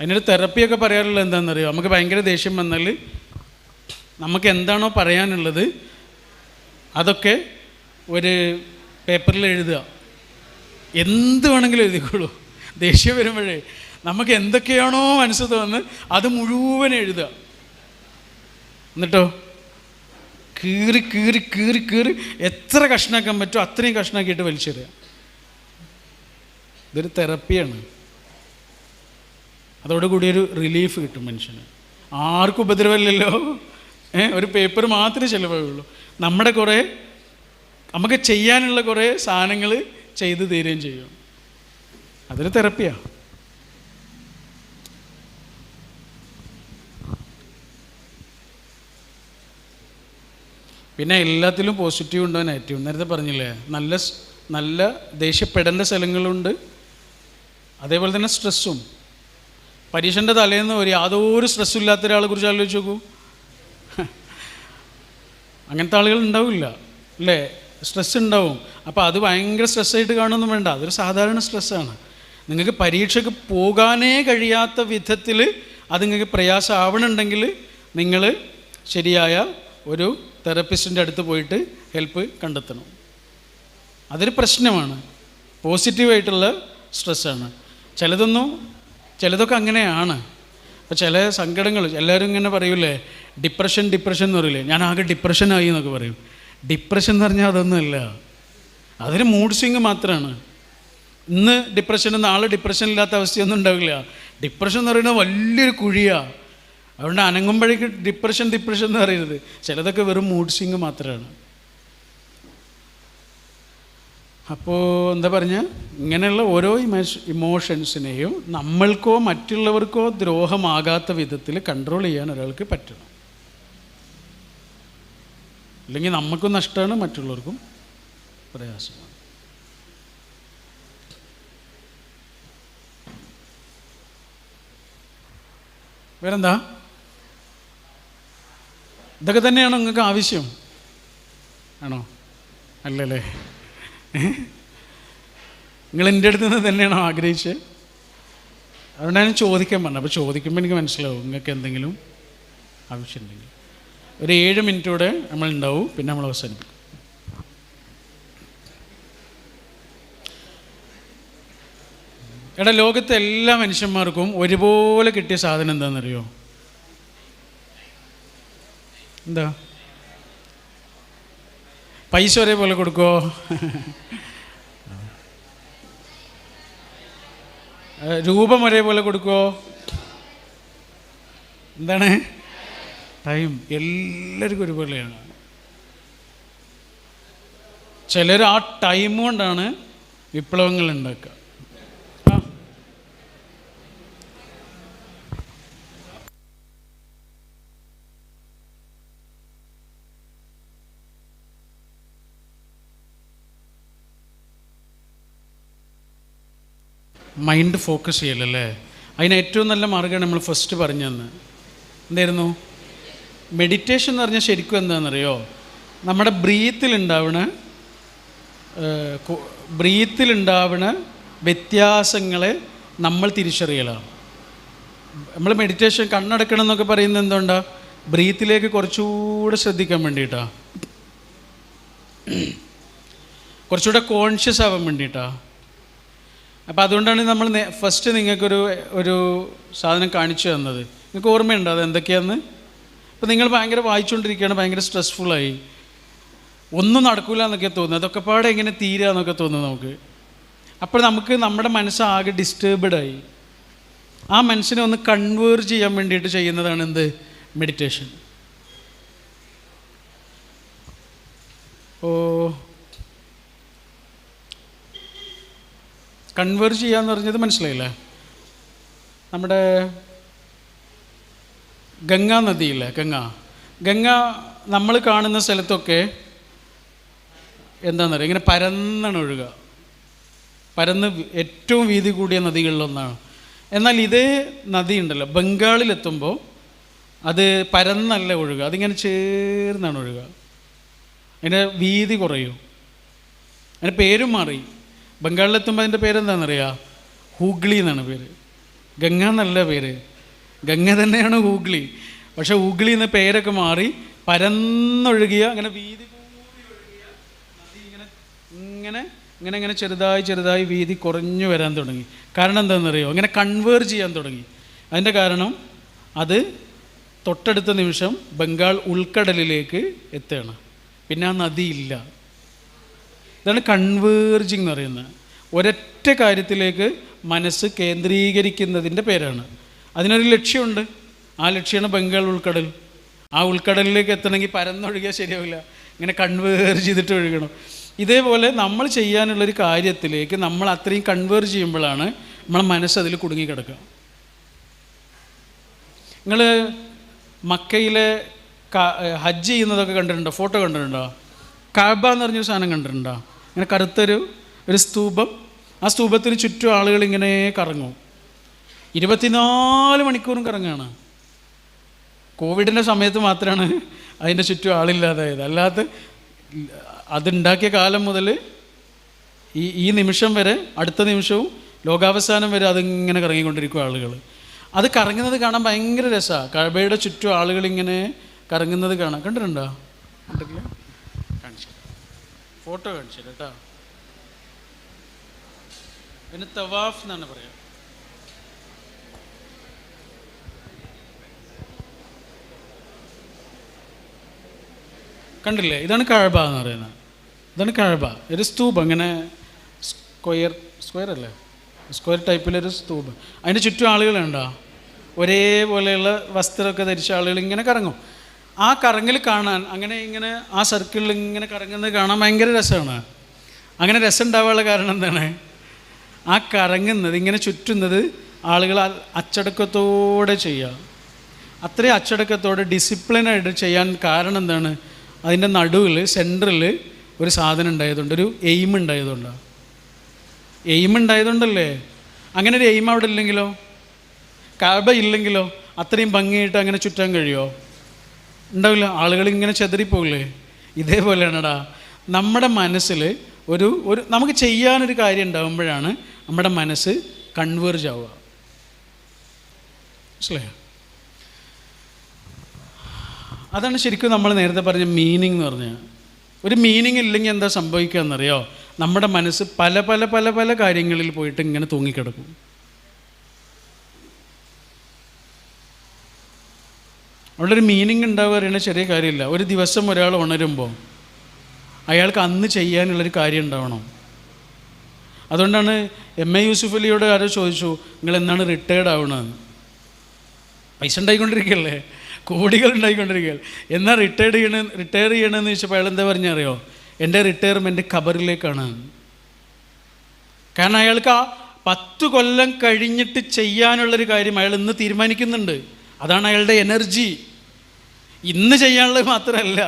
അതിനൊരു തെറപ്പിയൊക്കെ പറയാറുള്ളത് എന്താണെന്നറിയോ? നമുക്ക് ഭയങ്കര ദേഷ്യം വന്നാൽ നമുക്ക് എന്താണോ പറയാനുള്ളത് അതൊക്കെ ഒരു പേപ്പറിൽ എഴുതുക. എന്ത് വേണമെങ്കിലും എഴുതിക്കോളൂ. ദേഷ്യം വരുമ്പോഴേ നമുക്ക് എന്തൊക്കെയാണോ മനസ്സ് തോന്നുന്നത് അത് മുഴുവൻ എഴുതുക. എന്നിട്ടോ കീറി കീറി കീറി കീറി എത്ര കഷ്ണാക്കാൻ പറ്റുമോ അത്രയും കഷ്ണാക്കിയിട്ട് വലിച്ചെറിയുക. ഇതൊരു തെറപ്പിയാണ്. അതോടുകൂടി ഒരു റിലീഫ് കിട്ടും മനുഷ്യന്. ആർക്കും ഉപദ്രവമില്ലല്ലോ. ഒരു പേപ്പർ മാത്രമേ ചിലവുള്ളൂ. നമ്മുടെ കുറേ നമുക്ക് ചെയ്യാനുള്ള കുറേ സാധനങ്ങൾ ചെയ്ത് തീരുകയും ചെയ്യും. അതൊരു തെറപ്പിയാണ്. പിന്നെ എല്ലാത്തിലും പോസിറ്റീവ് ഉണ്ടോ നെഗറ്റീവ്. നേരത്തെ പറഞ്ഞില്ലേ, നല്ല ദേഷ്യപ്പെടേണ്ട സ്ഥലങ്ങളുണ്ട്, അതേപോലെ തന്നെ സ്ട്രെസ്സും. പരീക്ഷൻ്റെ തലേന്ന് യാതൊരു സ്ട്രെസ്സും ഇല്ലാത്ത ഒരാളെ കുറിച്ച് ആലോചിച്ച് നോക്കൂ. അങ്ങനത്തെ ആളുകൾ ഉണ്ടാവില്ല അല്ലേ? സ്ട്രെസ് ഉണ്ടാവും. അപ്പോൾ അത് ഭയങ്കര സ്ട്രെസ്സായിട്ട് കാണുമൊന്നും വേണ്ട. അതൊരു സാധാരണ സ്ട്രെസ്സാണ്. നിങ്ങൾക്ക് പരീക്ഷയ്ക്ക് പോകാനേ കഴിയാത്ത വിധത്തിൽ അത് നിങ്ങൾക്ക് പ്രയാസമാവണമെന്നുണ്ടെങ്കിൽ നിങ്ങൾ ശരിയായ ഒരു തെറപ്പിസ്റ്റിൻ്റെ അടുത്ത് പോയിട്ട് ഹെൽപ്പ് കണ്ടെത്തണം. അതൊരു പ്രശ്നമാണ്. പോസിറ്റീവായിട്ടുള്ള സ്ട്രെസ്സാണ്. ചിലതൊക്കെ അങ്ങനെയാണ്. അപ്പോൾ ചില സങ്കടങ്ങൾ എല്ലാവരും ഇങ്ങനെ പറയൂലേ, ഡിപ്രഷൻ എന്ന് പറയില്ലേ, ഞാൻ ആകെ ഡിപ്രഷനായി എന്നൊക്കെ പറയും. ഡിപ്രഷൻ എന്ന് പറഞ്ഞാൽ അതൊന്നുമല്ല, അതൊരു മൂഡ് സ്വിങ് മാത്രമാണ്. ഇന്ന് ഡിപ്രഷൻ, നാളെ ഡിപ്രഷൻ ഇല്ലാത്ത അവസ്ഥയൊന്നും ഉണ്ടാവില്ല. ഡിപ്രഷൻ എന്ന് പറയുന്നത് വലിയൊരു കുഴിയാണ്. അതുകൊണ്ട് അനങ്ങുമ്പോഴേക്ക് ഡിപ്രഷൻ എന്ന് പറയരുത്. ചിലതൊക്കെ വെറും മൂഡ് സ്വിങ് മാത്രമാണ്. അപ്പോൾ എന്താ പറഞ്ഞ, ഇങ്ങനെയുള്ള ഓരോ ഇമോഷൻസിനെയും നമ്മൾക്കോ മറ്റുള്ളവർക്കോ ദ്രോഹമാകാത്ത വിധത്തിൽ കൺട്രോൾ ചെയ്യാൻ ഒരാൾക്ക് പറ്റണം. അല്ലെങ്കിൽ നമുക്കും നഷ്ടമാണ്, മറ്റുള്ളവർക്കും പ്രയാസമാണ്. വേറെന്താ? ഇതൊക്കെ തന്നെയാണോ നിങ്ങൾക്ക് ആവശ്യം? ആണോ? അല്ലല്ലേ? നിങ്ങൾ എൻ്റെ അടുത്ത് നിന്ന് തന്നെയാണോ ആഗ്രഹിച്ചത്? അതുകൊണ്ടാണ് ഞാൻ ചോദിക്കാൻ പറഞ്ഞത്. അപ്പോൾ ചോദിക്കുമ്പോൾ എനിക്ക് മനസ്സിലാവും നിങ്ങൾക്ക് എന്തെങ്കിലും ആവശ്യമുണ്ടെങ്കിൽ. ഒരു 7 മിനിറ്റോടെ നമ്മളുണ്ടാവും, പിന്നെ നമ്മൾ അവസാനിപ്പിക്കും. ലോകത്തെ എല്ലാ മനുഷ്യന്മാർക്കും ഒരുപോലെ കിട്ടിയ സാധനം എന്താണെന്നറിയോ? എന്താ? പൈസ ഒരേപോലെ കൊടുക്കുമോ? രൂപം ഒരേപോലെ കൊടുക്കുമോ? എന്താണ്? ടൈം എല്ലാവർക്കും ഒരുപോലെയാണ്. ചിലർ ആ ടൈം കൊണ്ടാണ് വിപ്ലവങ്ങൾ ഉണ്ടാക്കുക. മൈൻഡ് ഫോക്കസ് ചെയ്യലല്ലേ? അതിന് ഏറ്റവും നല്ല മാർഗ്ഗമാണ് നമ്മൾ ഫസ്റ്റ് പറഞ്ഞു തന്നെ. എന്തായിരുന്നു? മെഡിറ്റേഷൻ എന്ന് പറഞ്ഞാൽ ശരിക്കും എന്താണെന്നറിയോ? നമ്മുടെ ബ്രീത്തിലുണ്ടാവുന്ന വ്യത്യാസങ്ങളെ നമ്മൾ തിരിച്ചറിയലാണ്. നമ്മൾ മെഡിറ്റേഷൻ കണ്ണടക്കണം എന്നൊക്കെ പറയുന്നത് എന്തുകൊണ്ടാണ്? ബ്രീത്തിലേക്ക് കുറച്ചുകൂടെ ശ്രദ്ധിക്കാൻ വേണ്ടിയിട്ടാണ്, കുറച്ചുകൂടെ കോൺഷ്യസ് ആവാൻ വേണ്ടിയിട്ടാണ്. അപ്പോൾ അതുകൊണ്ടാണ് നമ്മൾ ഫസ്റ്റ് നിങ്ങൾക്കൊരു സാധനം കാണിച്ചു തന്നത്. നിങ്ങൾക്ക് ഓർമ്മയുണ്ടോ അത് എന്തൊക്കെയാണെന്ന്? ഇപ്പോൾ നിങ്ങൾ ഭയങ്കര വായിച്ചുകൊണ്ടിരിക്കുകയാണ്, ഭയങ്കര സ്ട്രെസ്ഫുള്ളായി, ഒന്നും നടക്കില്ല എന്നൊക്കെ തോന്നുന്നു, അതൊക്കെ പാടെ എങ്ങനെ തീരുക എന്നൊക്കെ തോന്നുന്നു നമുക്ക്. അപ്പോൾ നമ്മുടെ മനസ്സാകെ ഡിസ്റ്റർബ്ഡായി. ആ മനസ്സിനെ ഒന്ന് കൺവേർജ് ചെയ്യാൻ വേണ്ടിയിട്ട് ചെയ്യുന്നതാണ് എന്ത്? മെഡിറ്റേഷൻ. കൺവേർജ് ചെയ്യാന്ന് പറഞ്ഞത് മനസ്സിലായില്ലേ? നമ്മുടെ ഗംഗാ നദിയില്ലേ, ഗംഗ നമ്മൾ കാണുന്ന സ്ഥലത്തൊക്കെ എന്താണെന്നറിയാം, ഇങ്ങനെ പരന്നാണ് ഒഴുകുക. പരന്ന് ഏറ്റവും വീതി കൂടിയ നദികളിലൊന്നാണ്. എന്നാൽ ഇതേ നദി ഉണ്ടല്ലോ, ബംഗാളിലെത്തുമ്പോൾ അത് പരന്നല്ല ഒഴുകുക, അതിങ്ങനെ ചേർന്നാണ് ഒഴുകുക. അതിൻ്റെ വീതി കുറയും, അതിൻ്റെ പേരും മാറി. ബംഗാളിലെത്തുമ്പോൾ അതിൻ്റെ പേരെന്താണെന്നറിയാം? ഹൂഗ്ലി എന്നാണ് പേര്. ഗംഗ എന്നല്ല പേര്, ഗംഗ തന്നെയാണ് ഹൂഗ്ലി. പക്ഷെ ഹൂഗ്ലി എന്ന പേരൊക്കെ മാറി പരന്നൊഴുകിയ അങ്ങനെ വീതി കൂടി ഒഴുകിയ നദി ഇങ്ങനെ ഇങ്ങനെ ഇങ്ങനെ ഇങ്ങനെ ചെറുതായി ചെറുതായി വീതി കുറഞ്ഞു വരാൻ തുടങ്ങി. കാരണം എന്താണെന്നറിയോ? അങ്ങനെ കൺവേർജ് ചെയ്യാൻ തുടങ്ങി. അതിൻ്റെ കാരണം അത് തൊട്ടടുത്ത നിമിഷം ബംഗാൾ ഉൾക്കടലിലേക്ക് എത്തുകയാണ്. പിന്നെ ആ നദിയില്ല. ഇതാണ് കൺവേർജിങ് എന്ന് പറയുന്നത്. ഒരൊറ്റ കാര്യത്തിലേക്ക് മനസ്സ് കേന്ദ്രീകരിക്കുന്നതിൻ്റെ പേരാണ്. അതിനൊരു ലക്ഷ്യമുണ്ട്. ആ ലക്ഷ്യമാണ് ബംഗാൾ ഉൾക്കടൽ. ആ ഉൾക്കടലിലേക്ക് എത്തണമെങ്കിൽ പരന്നൊഴുകിയാൽ ശരിയാവില്ല, ഇങ്ങനെ കൺവേർജ് ചെയ്തിട്ട് ഒഴുകണം. ഇതേപോലെ നമ്മൾ ചെയ്യാനുള്ളൊരു കാര്യത്തിലേക്ക് നമ്മൾ അത്രയും കൺവേർജ് ചെയ്യുമ്പോഴാണ് നമ്മളെ മനസ്സ് അതിൽ കുടുങ്ങിക്കിടക്കുക. നിങ്ങൾ മക്കയിലെ ഹജ്ജ് ചെയ്യുന്നതൊക്കെ കണ്ടിട്ടുണ്ടോ? ഫോട്ടോ കണ്ടിട്ടുണ്ടോ? കഅബ എന്ന് പറഞ്ഞൊരു സാധനം കണ്ടിട്ടുണ്ടോ? ഇങ്ങനെ കറുത്തൊരു സ്തൂപം. ആ സ്തൂപത്തിന് ചുറ്റും ആളുകൾ ഇങ്ങനെ കറങ്ങും. 24 മണിക്കൂറും കറങ്ങുകയാണ്. കോവിഡിൻ്റെ സമയത്ത് മാത്രമാണ് അതിൻ്റെ ചുറ്റും ആളില്ലാതായത്. അല്ലാത്ത അതുണ്ടാക്കിയ കാലം മുതൽ ഈ നിമിഷം വരെ, അടുത്ത നിമിഷവും ലോകാവസാനം വരെ അതിങ്ങനെ കറങ്ങിക്കൊണ്ടിരിക്കും ആളുകൾ. അത് കറങ്ങുന്നത് കാണാൻ ഭയങ്കര രസമാണ്. കഅബയുടെ ചുറ്റും ആളുകളിങ്ങനെ കറങ്ങുന്നത് കാണാം. കണ്ടിട്ടുണ്ടോ? കണ്ടിട്ടില്ല? കാണിച്ചു ഫോട്ടോ കാണിച്ചു കേട്ടോ. പിന്നെ തവാഫ് എന്നാണ് പറയുക. കണ്ടില്ലേ? ഇതാണ് കഅബ എന്ന് പറയുന്നത്. ഇതാണ് കഅബ. ഒരു സ്തൂപം, ഇങ്ങനെ സ്ക്വയർ അല്ലേ, സ്ക്വയർ ടൈപ്പിലൊരു സ്തൂപം. അതിൻ്റെ ചുറ്റും ആളുകളുണ്ടോ? ഒരേപോലെയുള്ള വസ്ത്രമൊക്കെ ധരിച്ച ആളുകൾ ഇങ്ങനെ കറങ്ങും. ആ കറങ്ങൽ കാണാൻ, അങ്ങനെ ഇങ്ങനെ ആ സർക്കിളിൽ ഇങ്ങനെ കറങ്ങുന്നത് കാണാൻ ഭയങ്കര രസമാണ്. അങ്ങനെ രസം ഉണ്ടാവാനുള്ള കാരണം എന്താണ്? ആ കറങ്ങുന്നത്, ഇങ്ങനെ ചുറ്റുന്നത് ആളുകൾ അച്ചടക്കത്തോടെ ചെയ്യുക. അത്രയും അച്ചടക്കത്തോടെ ഡിസിപ്ലിനായിട്ട് ചെയ്യാൻ കാരണം എന്താണ്? അതിൻ്റെ നടുവിൽ സെൻറ്ററിൽ ഒരു സാധനം ഉണ്ടായതുകൊണ്ട്, ഒരു എയിം ഉണ്ടായതുകൊണ്ടാണ്. എയിം ഉണ്ടായതുകൊണ്ടല്ലേ. അങ്ങനെ ഒരു എയിം അവിടെ ഇല്ലെങ്കിലോ, കഅബ ഇല്ലെങ്കിലോ അത്രയും ഭംഗിയായിട്ട് അങ്ങനെ ചുറ്റാൻ കഴിയുമോ? ഉണ്ടാവില്ല. ആളുകൾ ഇങ്ങനെ ചെതറിപ്പോകില്ലേ? ഇതേപോലെയാണടാ നമ്മുടെ മനസ്സിൽ ഒരു നമുക്ക് ചെയ്യാനൊരു കാര്യം ഉണ്ടാകുമ്പോഴാണ് നമ്മുടെ മനസ്സ് കൺവേർജ് ആവുക. മനസ്സിലായോ? അതാണ് ശരിക്കും നമ്മൾ നേരത്തെ പറഞ്ഞ മീനിങ് എന്ന് പറഞ്ഞാൽ. ഒരു മീനിങ് ഇല്ലെങ്കിൽ എന്താ സംഭവിക്കുക എന്നറിയോ? നമ്മുടെ മനസ്സ് പല പല പല പല കാര്യങ്ങളിൽ പോയിട്ട് ഇങ്ങനെ തൂങ്ങിക്കിടക്കും. അവിടെ ഒരു മീനിങ് ഉണ്ടാവുക പറയുന്നത് ചെറിയ കാര്യമില്ല. ഒരു ദിവസം ഒരാൾ ഉണരുമ്പോൾ അയാൾക്ക് അന്ന് ചെയ്യാനുള്ളൊരു കാര്യം ഉണ്ടാവണം. അതുകൊണ്ടാണ് MA യൂസുഫ് അലിയോട് ആരോ ചോദിച്ചു, നിങ്ങൾ എന്നാണ് റിട്ടയർഡ് ആവണമെന്ന്. പൈസ ഉണ്ടായിക്കൊണ്ടിരിക്കുകയല്ലേ, കോടികൾ ഉണ്ടായിക്കൊണ്ടിരിക്കുകയല്ലേ, എന്നാൽ റിട്ടയർ ചെയ്യണമെന്ന് ചോദിച്ചപ്പോൾ അയാൾ എന്താ പറഞ്ഞറിയോ? എൻ്റെ റിട്ടയർമെൻറ്റ് ഖബറിലേക്കാണ്. കാരണം അയാൾക്ക് ആ 10 കൊല്ലം കഴിഞ്ഞിട്ട് ചെയ്യാനുള്ളൊരു കാര്യം അയാൾ ഇന്ന് തീരുമാനിക്കുന്നുണ്ട്. അതാണ് അയാളുടെ എനർജി. ഇന്ന് ചെയ്യാനുള്ളത് മാത്രമല്ല,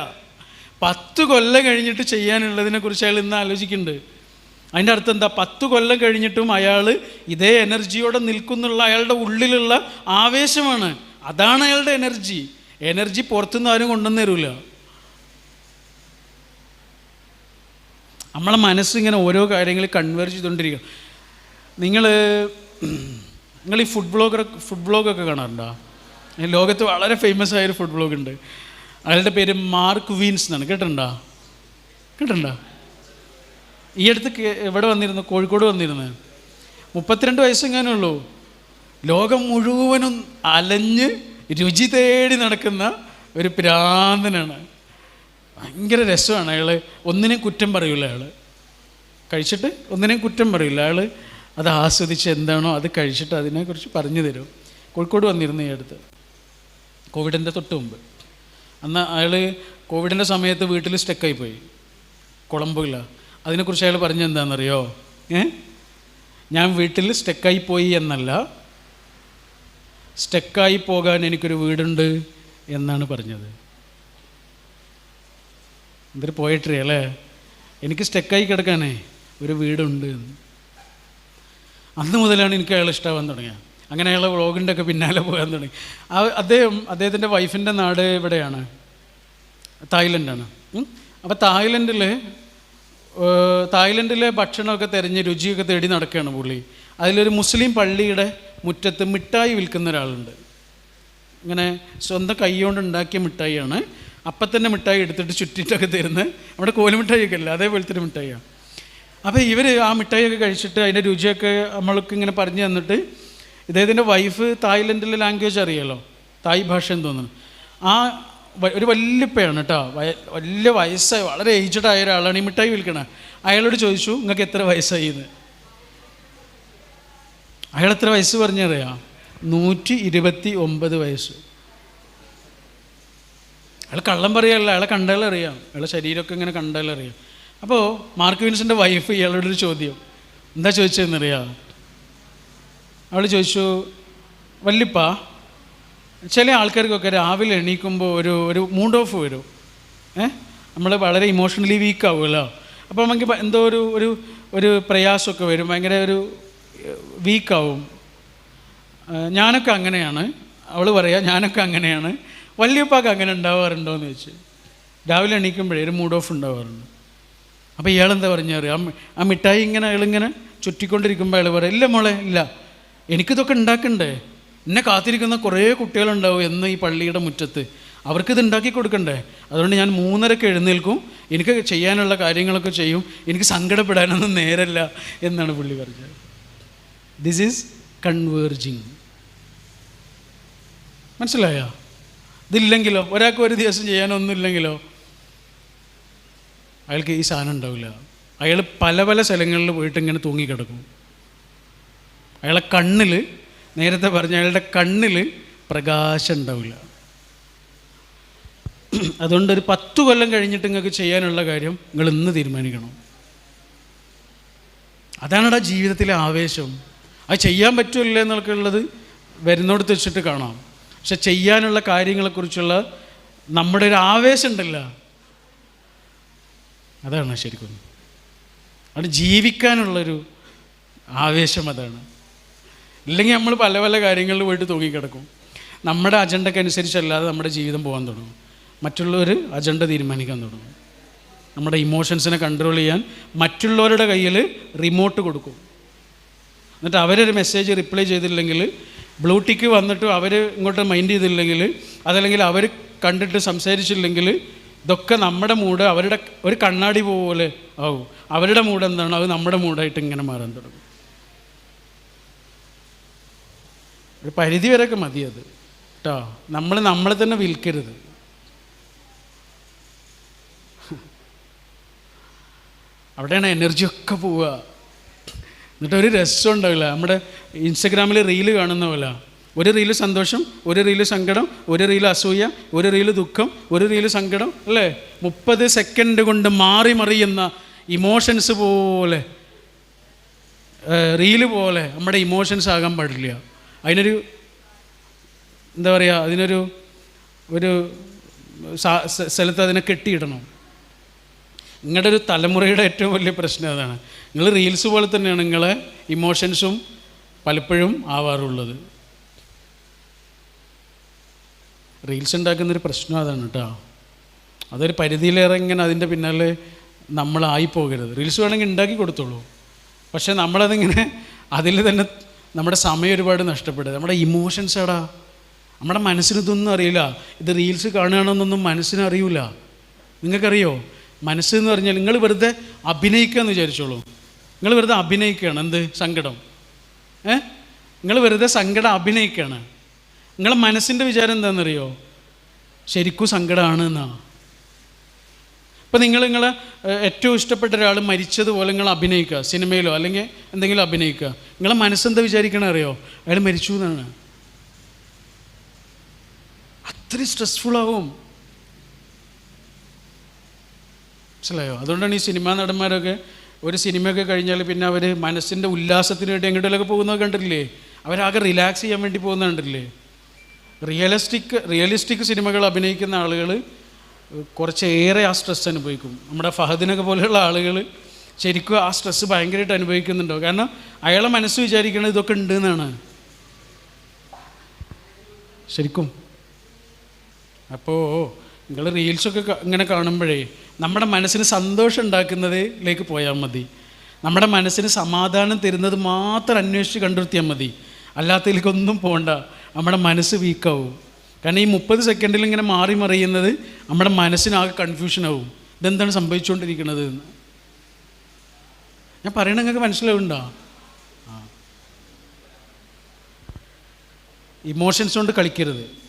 10 കൊല്ലം കഴിഞ്ഞിട്ട് ചെയ്യാനുള്ളതിനെക്കുറിച്ച് അയാൾ ഇന്ന് ആലോചിക്കുന്നുണ്ട്. അതിൻ്റെ അർത്ഥം എന്താ? 10 കൊല്ലം കഴിഞ്ഞിട്ടും അയാൾ ഇതേ എനർജിയോടെ നിൽക്കുന്നുള്ള അയാളുടെ ഉള്ളിലുള്ള ആവേശമാണ്. അതാണ് അയാളുടെ എനർജി. എനർജി പുറത്തുനിന്ന് ആരും കൊണ്ടുവന്ന് തരില്ല. നമ്മളെ മനസ്സിങ്ങനെ ഓരോ കാര്യങ്ങൾ കൺവേർജ് ചെയ്തുകൊണ്ടിരിക്കുക. നിങ്ങൾ ഈ ഫുഡ് ബ്ലോഗൊക്കെ കാണാറുണ്ടോ? ലോകത്ത് വളരെ ഫേമസ് ആയൊരു ഫുഡ് ബ്ലോഗ് ഉണ്ട്. അയാളുടെ പേര് മാർക്ക് വീൻസ് എന്നാണ്. കേട്ടിട്ടുണ്ടോ? ഈ അടുത്ത് ഇവിടെ വന്നിരുന്നു, കോഴിക്കോട് വന്നിരുന്നു. 32 വയസ്സെങ്ങാനേ ഉള്ളൂ. ലോകം മുഴുവനും അലഞ്ഞ് രുചി തേടി നടക്കുന്ന ഒരു ഭ്രാന്തനാണ്. ഭയങ്കര രസമാണ് അയാൾ. ഒന്നിനെയും കുറ്റം പറയില്ല അയാൾ. കഴിച്ചിട്ട് ഒന്നിനെയും കുറ്റം പറയില്ല അയാൾ. അത് ആസ്വദിച്ച് എന്താണോ അത് കഴിച്ചിട്ട് അതിനെക്കുറിച്ച് പറഞ്ഞു തരും. കോഴിക്കോട് വന്നിരുന്നു ഈ അടുത്ത്, കോവിഡിൻ്റെ തൊട്ട് മുമ്പ്. അന്ന് അയാൾ കോവിഡിൻ്റെ സമയത്ത് വീട്ടിൽ സ്റ്റക്കായി പോയി, കുളമ്പില്ല. അതിനെക്കുറിച്ച് അയാൾ പറഞ്ഞെന്താണെന്നറിയോ? ഞാൻ വീട്ടിൽ സ്റ്റക്കായി പോയി എന്നല്ല, സ്റ്റക്കായി പോകാൻ എനിക്കൊരു വീടുണ്ട് എന്നാണ് പറഞ്ഞത്. എന്തൊരു പോയട്രി അല്ലേ? എനിക്ക് സ്റ്റക്കായി കിടക്കാനേ ഒരു വീടുണ്ട്. അന്ന് മുതലാണ് എനിക്ക് അയാൾ ഇഷ്ടമാവാൻ തുടങ്ങിയത്. അങ്ങനെ അയാളെ വ്ളോഗിൻ്റെ ഒക്കെ പിന്നാലെ പോകാൻ തുടങ്ങി. അദ്ദേഹത്തിൻ്റെ വൈഫിൻ്റെ നാട് ഇവിടെയാണ്, തായ്ലൻഡാണ്. അപ്പോൾ തായ്ലൻഡിലെ ഭക്ഷണമൊക്കെ തിരഞ്ഞ് രുചിയൊക്കെ തേടി നടക്കുകയാണ് പുള്ളി. അതിലൊരു മുസ്ലിം പള്ളിയുടെ മുറ്റത്ത് മിഠായി വിൽക്കുന്ന ഒരാളുണ്ട്. ഇങ്ങനെ സ്വന്തം കൈ കൊണ്ട് ഉണ്ടാക്കിയ മിഠായിയാണ്. അപ്പം തന്നെ മിഠായി എടുത്തിട്ട് ചുറ്റിട്ടൊക്കെ തരുന്നത്. നമ്മുടെ കോലുമിഠായിയൊക്കെ അല്ല, അതേപോലത്തെ ഒരു മിഠായിയാണ്. അപ്പോൾ ഇവർ ആ മിഠായിയൊക്കെ കഴിച്ചിട്ട് അതിൻ്റെ രുചിയൊക്കെ നമ്മൾക്ക് ഇങ്ങനെ പറഞ്ഞു തന്നിട്ട്, ഇദ്ദേഹത്തിൻ്റെ വൈഫ് തായ്ലൻഡിലെ ലാംഗ്വേജ് അറിയാലോ, തായ് ഭാഷ എന്ന് തോന്നുന്നു. ആ ഒരു വല്യപ്പയാണ് കേട്ടോ, വലിയ വയസ്സായി വളരെ ഏജ്ഡ് ആയ ഒരാളാണ് ഈ മിഠായി വിൽക്കണത്. അയാളോട് ചോദിച്ചു, നിങ്ങൾക്ക് എത്ര വയസ്സായി എന്ന്. അയാൾ എത്ര വയസ്സ് പറഞ്ഞറിയാം? 129 വയസ്സ്. അയാൾ കള്ളം പറയാല്ല, അയാളെ കണ്ടാലറിയാം, അയാളെ ശരീരമൊക്കെ ഇങ്ങനെ കണ്ടാലറിയാം. അപ്പോൾ മാർക്ക് വിൻസൻ്റെ വൈഫ് ഇയാളോടൊരു ചോദ്യം, എന്താ ചോദിച്ചതെന്നറിയാം? അവൾ ചോദിച്ചു, വല്യപ്പ, ചില ആൾക്കാർക്കൊക്കെ രാവിലെ എണീക്കുമ്പോൾ ഒരു മൂഡ് ഓഫ് വരും. നമ്മൾ വളരെ ഇമോഷണലി വീക്കാവുമല്ലോ. അപ്പോൾ നമുക്ക് എന്തോ ഒരു പ്രയാസമൊക്കെ വരും, ഭയങ്കര ഒരു വീക്കാവും. ഞാനൊക്കെ അങ്ങനെയാണ്. അവൾ പറയാ, ഞാനൊക്കെ അങ്ങനെയാണ്. വല്യപ്പാക്ക് അങ്ങനെ ഉണ്ടാവാറുണ്ടോ എന്ന് ചോദിച്ചു. രാവിലെ എണീക്കുമ്പോഴേ ഒരു മൂഡ് ഓഫ് ഉണ്ടാവാറുണ്ട്. അപ്പോൾ ഇയാളെന്താ പറഞ്ഞറിയാം? ആ മിഠായി ഇങ്ങനെ അയാളിങ്ങനെ ചുറ്റിക്കൊണ്ടിരിക്കുമ്പോൾ അയാൾ പറയാം, ഇല്ല മോളെ, ഇല്ല, എനിക്കിതൊക്കെ ഉണ്ടാക്കണ്ടേ, എന്നെ കാത്തിരിക്കുന്ന കുറേ കുട്ടികളുണ്ടാവും എന്ന് ഈ പള്ളിയുടെ മുറ്റത്ത്, അവർക്കിത് ഉണ്ടാക്കി കൊടുക്കണ്ടേ, അതുകൊണ്ട് ഞാൻ 3:30 എഴുന്നേൽക്കും, എനിക്ക് ചെയ്യാനുള്ള കാര്യങ്ങളൊക്കെ ചെയ്യും, എനിക്ക് സങ്കടപ്പെടാനൊന്നും നേരല്ല എന്നാണ് പുള്ളി പറഞ്ഞത്. This is converging. മനസ്സിലായോ? ഇതില്ലെങ്കിലോ, ഒരാൾക്ക് ഒരു ദിവസം ചെയ്യാനൊന്നുമില്ലെങ്കിലോ അയാൾക്ക് ഈ സാധനം ഉണ്ടാവില്ല. അയാൾ പല പല സ്ഥലങ്ങളിൽ പോയിട്ട് ഇങ്ങനെ തൂങ്ങിക്കിടക്കും. അയാളെ കണ്ണിൽ, നേരത്തെ പറഞ്ഞ അയാളുടെ കണ്ണിൽ പ്രകാശം ഉണ്ടാവില്ല. അതുകൊണ്ട് ഒരു 10 കൊല്ലം കഴിഞ്ഞിട്ട് നിങ്ങൾക്ക് ചെയ്യാനുള്ള കാര്യം നിങ്ങൾ ഇന്ന് തീരുമാനിക്കണം. അതാണടാ ജീവിതത്തിലെ ആവേശം. അത് ചെയ്യാൻ പറ്റില്ല എന്നൊക്കെയുള്ളത് വരുന്നോടത്ത് വെച്ചിട്ട് കാണാം. പക്ഷെ ചെയ്യാനുള്ള കാര്യങ്ങളെക്കുറിച്ചുള്ള നമ്മുടെ ഒരു ആവേശം ഉണ്ടല്ല, അതാണ് ശരിക്കും അവിടെ ജീവിക്കാനുള്ളൊരു ആവേശം. അതാണ്. ഇല്ലെങ്കിൽ നമ്മൾ പല പല കാര്യങ്ങളിൽ പോയിട്ട് തൂങ്ങിക്കിടക്കും. നമ്മുടെ അജണ്ടയ്ക്ക് അനുസരിച്ചല്ലാതെ നമ്മുടെ ജീവിതം പോകാൻ തുടങ്ങും. മറ്റുള്ളവർ അജണ്ട തീരുമാനിക്കാൻ തുടങ്ങും. നമ്മുടെ ഇമോഷൻസിനെ കൺട്രോൾ ചെയ്യാൻ മറ്റുള്ളവരുടെ കയ്യിൽ റിമോട്ട് കൊടുക്കും. എന്നിട്ട് അവരൊരു മെസ്സേജ് റിപ്ലൈ ചെയ്തില്ലെങ്കിൽ, ബ്ലൂ ടിക്ക് വന്നിട്ട് അവർ ഇങ്ങോട്ട് മൈൻഡ് ചെയ്തില്ലെങ്കിൽ, അതല്ലെങ്കിൽ അവർ കണ്ടിട്ട് സംസാരിച്ചില്ലെങ്കിൽ, ഇതൊക്കെ നമ്മുടെ മൂഡ് അവരുടെ ഒരു കണ്ണാടി പോലെ ആവും. അവരുടെ മൂഡ് എന്താണ്, അത് നമ്മുടെ മൂഡായിട്ട് ഇങ്ങനെ മാറാൻ തുടങ്ങും. ഒരു പരിധി വരെയൊക്കെ മതി അത് കേട്ടോ. നമ്മളെ തന്നെ വിൽക്കരുത്. അവിടെയാണ് എനർജിയൊക്കെ പോവുക. എന്നിട്ട് ഒരു രസം ഉണ്ടാവില്ല. നമ്മുടെ ഇൻസ്റ്റഗ്രാമിൽ റീല് കാണുന്ന പോലെ, ഒരു റീല് സന്തോഷം, ഒരു റീല് സങ്കടം, ഒരു റീല് അസൂയ, ഒരു റീല് ദുഃഖം, ഒരു റീല് സങ്കടം, അല്ലേ? 30 സെക്കൻഡ് കൊണ്ട് മാറി മറിയുന്ന ഇമോഷൻസ് പോലെ, റീല് പോലെ നമ്മുടെ ഇമോഷൻസ് ആകാൻ പാടില്ല. അതിനൊരു എന്താ പറയുക, അതിനൊരു സ്ഥലത്ത് അതിനെ കെട്ടിയിടണം. നിങ്ങളുടെ ഒരു തലമുറയുടെ ഏറ്റവും വലിയ പ്രശ്നം അതാണ്. നിങ്ങൾ റീൽസ് പോലെ തന്നെയാണ് നിങ്ങളെ ഇമോഷൻസും പലപ്പോഴും ആവാറുള്ളത്. റീൽസ് ഉണ്ടാക്കുന്നൊരു പ്രശ്നം അതാണ് കേട്ടോ. അതൊരു പരിധിയിലേറെ ഇങ്ങനെ അതിൻ്റെ പിന്നാലെ നമ്മളായിപ്പോകരുത്. റീൽസ് വേണമെങ്കിൽ ഉണ്ടാക്കി കൊടുത്തോളൂ, പക്ഷേ നമ്മളതിങ്ങനെ അതിൽ തന്നെ നമ്മുടെ സമയം ഒരുപാട് നഷ്ടപ്പെടുക. നമ്മുടെ ഇമോഷൻസ് എടാ, നമ്മുടെ മനസ്സിനിതൊന്നും അറിയില്ല. ഇത് റീൽസ് കാണുകയാണെന്നൊന്നും മനസ്സിന് അറിയില്ല. നിങ്ങൾക്കറിയോ? മനസ്സെന്ന് പറഞ്ഞാൽ നിങ്ങൾ വെറുതെ അഭിനയിക്കുക എന്ന് വിചാരിച്ചോളൂ. നിങ്ങൾ വെറുതെ അഭിനയിക്കുകയാണ്. എന്ത് സങ്കടം? നിങ്ങൾ വെറുതെ സങ്കടം അഭിനയിക്കുകയാണ്. നിങ്ങളെ മനസ്സിൻ്റെ വിചാരം എന്താണെന്നറിയോ? ശരിക്കും സങ്കടമാണ് എന്നാണ്. ഇപ്പം നിങ്ങളെ ഏറ്റവും ഇഷ്ടപ്പെട്ട ഒരാൾ മരിച്ചതുപോലെ നിങ്ങൾ അഭിനയിക്കുക, സിനിമയിലോ അല്ലെങ്കിൽ എന്തെങ്കിലും അഭിനയിക്കുക. നിങ്ങളെ മനസ്സെന്താ വിചാരിക്കണേ അറിയോ? അയാൾ മരിച്ചു എന്നാണ്. അത്രയും സ്ട്രെസ്ഫുള്ളാവും. മനസ്സിലായോ? അതുകൊണ്ടാണ് ഈ സിനിമാ നടന്മാരൊക്കെ ഒരു സിനിമയൊക്കെ കഴിഞ്ഞാൽ പിന്നെ അവർ മനസ്സിൻ്റെ ഉല്ലാസത്തിന് വേണ്ടി എങ്ങോട്ടേലൊക്കെ പോകുന്നത് കണ്ടിട്ടില്ലേ? അവരാകെ റിലാക്സ് ചെയ്യാൻ വേണ്ടി പോകുന്നത് കണ്ടിട്ടില്ലേ? റിയലിസ്റ്റിക് സിനിമകൾ അഭിനയിക്കുന്ന ആളുകൾ കുറച്ചേറെ ആ സ്ട്രെസ് അനുഭവിക്കും. നമ്മുടെ ഫഹദിനൊക്കെ പോലെയുള്ള ആളുകൾ ശരിക്കും ആ സ്ട്രെസ്സ് ഭയങ്കരമായിട്ട് അനുഭവിക്കുന്നുണ്ടോ? കാരണം അയാളെ മനസ്സ് വിചാരിക്കുന്നത് ഇതൊക്കെ ഉണ്ട് എന്നാണ് ശരിക്കും. അപ്പോൾ നിങ്ങൾ റീൽസൊക്കെ ഇങ്ങനെ കാണുമ്പോഴേ നമ്മുടെ മനസ്സിന് സന്തോഷം ഉണ്ടാക്കുന്നതിലേക്ക് പോയാൽ മതി. നമ്മുടെ മനസ്സിന് സമാധാനം തരുന്നത് മാത്രം അന്വേഷിച്ച് കണ്ടെത്തിയാൽ മതി. അല്ലാത്തതിലേക്കൊന്നും പോകണ്ട. നമ്മുടെ മനസ്സ് വീക്കാവും. കാരണം ഈ 30 സെക്കൻഡിൽ ഇങ്ങനെ മാറി മറിയുന്നത് നമ്മുടെ മനസ്സിനാകെ കൺഫ്യൂഷനാവും. ഇതെന്താണ് സംഭവിച്ചുകൊണ്ടിരിക്കുന്നത് എന്ന്. ഞാൻ പറയണത് നിങ്ങൾക്ക് മനസ്സിലാവുന്നുണ്ടോ? ഇമോഷൻസ് കൊണ്ട് കളിക്കരുത്.